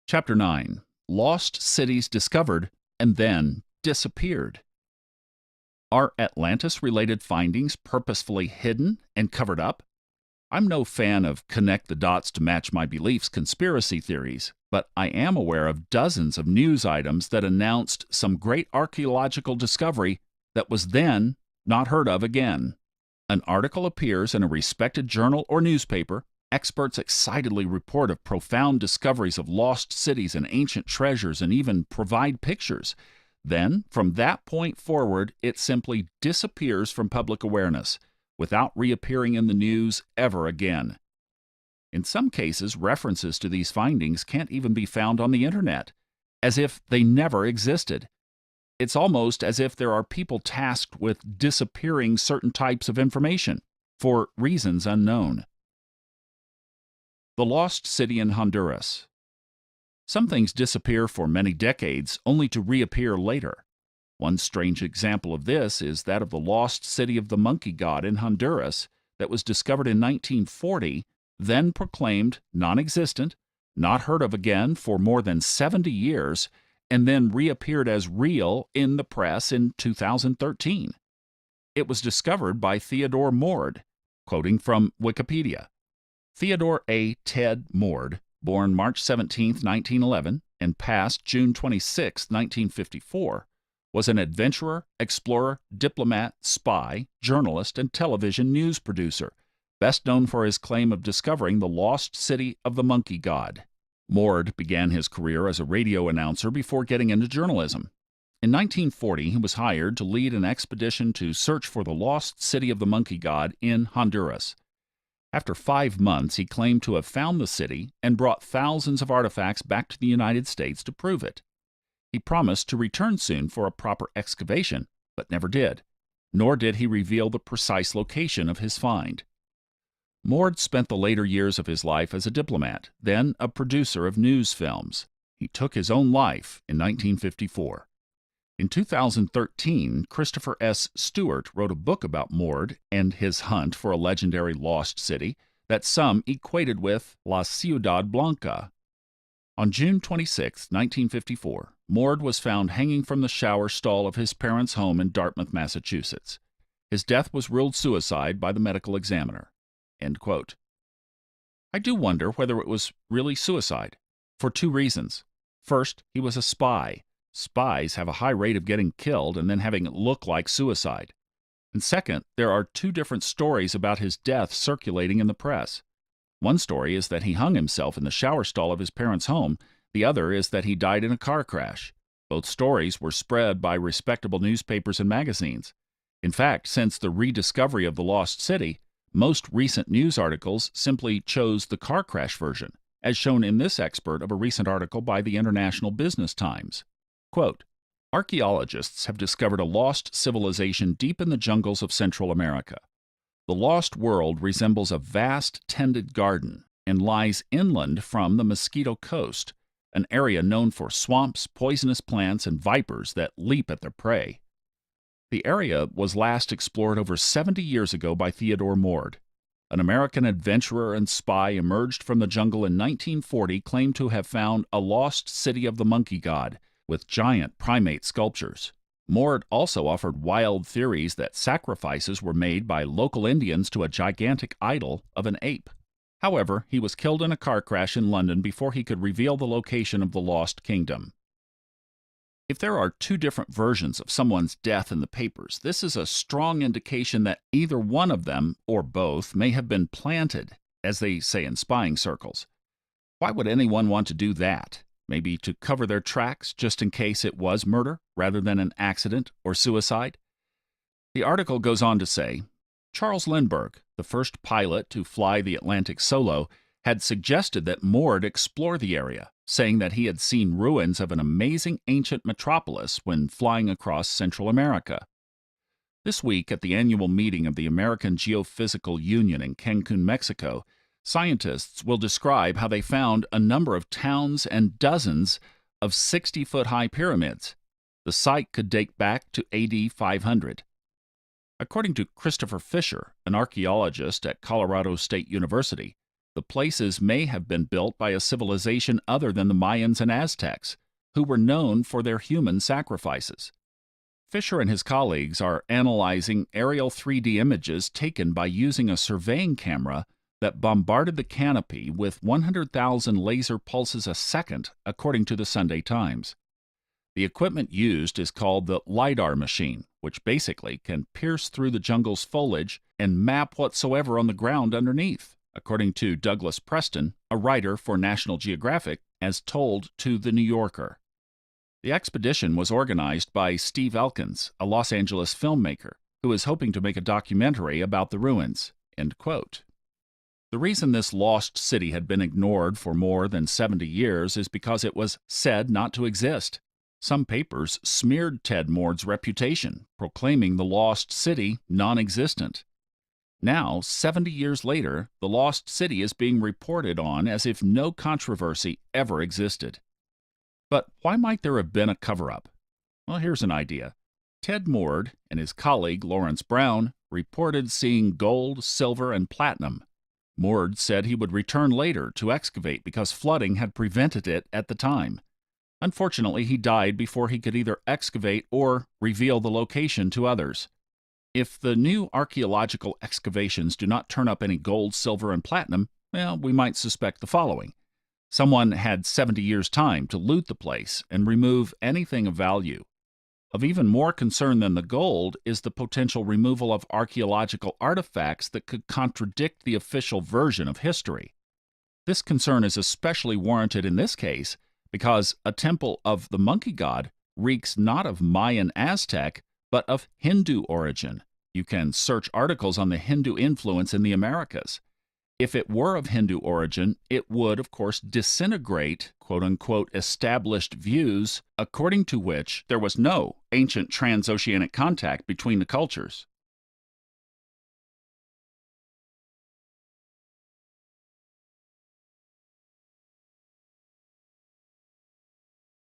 Chapter 9. Lost Cities Discovered and Then Disappeared. Are Atlantis-related findings purposefully hidden and covered up? I'm no fan of connect the dots to match my beliefs conspiracy theories, but I am aware of dozens of news items that announced some great archaeological discovery that was then not heard of again. An article appears in a respected journal or newspaper. Experts excitedly report of profound discoveries of lost cities and ancient treasures and even provide pictures. Then, from that point forward, it simply disappears from public awareness, without reappearing in the news ever again. In some cases, references to these findings can't even be found on the internet, as if they never existed. It's almost as if there are people tasked with disappearing certain types of information, for reasons unknown. The Lost City in Honduras. Some things disappear for many decades, only to reappear later. One strange example of this is that of the lost city of the monkey god in Honduras that was discovered in 1940, then proclaimed non-existent, not heard of again for more than 70 years, and then reappeared as real in the press in 2013. It was discovered by Theodore Mord, quoting from Wikipedia. Theodore A. Ted Mord, born March 17, 1911, and passed June 26, 1954, was an adventurer, explorer, diplomat, spy, journalist, and television news producer, best known for his claim of discovering the lost city of the monkey god. Mord began his career as a radio announcer before getting into journalism. In 1940, he was hired to lead an expedition to search for the lost city of the monkey god in Honduras. After 5 months, he claimed to have found the city and brought thousands of artifacts back to the United States to prove it. He promised to return soon for a proper excavation, but never did, nor did he reveal the precise location of his find. Mord spent the later years of his life as a diplomat, then a producer of news films. He took his own life in 1954. In 2013, Christopher S. Stewart wrote a book about Mord and his hunt for a legendary lost city that some equated with La Ciudad Blanca. On June 26, 1954, Mord was found hanging from the shower stall of his parents' home in Dartmouth, Massachusetts. His death was ruled suicide by the medical examiner. End quote. I do wonder whether it was really suicide, for 2 reasons. First, he was a spy. Spies have a high rate of getting killed and then having it look like suicide. And second, there are 2 different stories about his death circulating in the press. One story is that he hung himself in the shower stall of his parents' home. The other is that he died in a car crash. Both stories were spread by respectable newspapers and magazines. In fact, since the rediscovery of the lost city, most recent news articles simply chose the car crash version, as shown in this excerpt of a recent article by the International Business Times. Quote, archaeologists have discovered a lost civilization deep in the jungles of Central America. The lost world resembles a vast tended garden and lies inland from the Mosquito Coast, an area known for swamps, poisonous plants, and vipers that leap at their prey. The area was last explored over 70 years ago by Theodore Mord. An American adventurer and spy emerged from the jungle in 1940, claimed to have found a lost city of the monkey god, with giant primate sculptures. Mord also offered wild theories that sacrifices were made by local Indians to a gigantic idol of an ape. However, he was killed in a car crash in London before he could reveal the location of the lost kingdom. If there are 2 different versions of someone's death in the papers, this is a strong indication that either one of them, or both, may have been planted, as they say in spying circles. Why would anyone want to do that? Maybe to cover their tracks just in case it was murder rather than an accident or suicide? The article goes on to say, Charles Lindbergh, the first pilot to fly the Atlantic solo, had suggested that Mord explore the area, saying that he had seen ruins of an amazing ancient metropolis when flying across Central America. This week, at the annual meeting of the American Geophysical Union in Cancun, Mexico, scientists will describe how they found a number of towns and dozens of 60-foot-high pyramids. The site could date back to AD 500. According to Christopher Fisher, an archaeologist at Colorado State University, the places may have been built by a civilization other than the Mayans and Aztecs, who were known for their human sacrifices. Fisher and his colleagues are analyzing aerial 3D images taken by using a surveying camera that bombarded the canopy with 100,000 laser pulses a second, according to the Sunday Times. The equipment used is called the LiDAR machine, which basically can pierce through the jungle's foliage and map whatsoever on the ground underneath, according to Douglas Preston, a writer for National Geographic, as told to The New Yorker. The expedition was organized by Steve Elkins, a Los Angeles filmmaker, who is hoping to make a documentary about the ruins. End quote. The reason this lost city had been ignored for more than 70 years is because it was said not to exist. Some papers smeared Ted Mord's reputation, proclaiming the lost city non-existent. Now, 70 years later, the lost city is being reported on as if no controversy ever existed. But why might there have been a cover-up? Well, here's an idea. Ted Mord and his colleague Lawrence Brown reported seeing gold, silver, and platinum. Mord said he would return later to excavate because flooding had prevented it at the time. Unfortunately, he died before he could either excavate or reveal the location to others. If the new archaeological excavations do not turn up any gold, silver, and platinum, well, we might suspect the following. Someone had 70 years' time to loot the place and remove anything of value. Of even more concern than the gold is the potential removal of archaeological artifacts that could contradict the official version of history. This concern is especially warranted in this case because a temple of the monkey god reeks not of Mayan Aztec, but of Hindu origin. You can search articles on the Hindu influence in the Americas. If it were of Hindu origin, it would, of course, disintegrate, quote-unquote, established views according to which there was no ancient transoceanic contact between the cultures.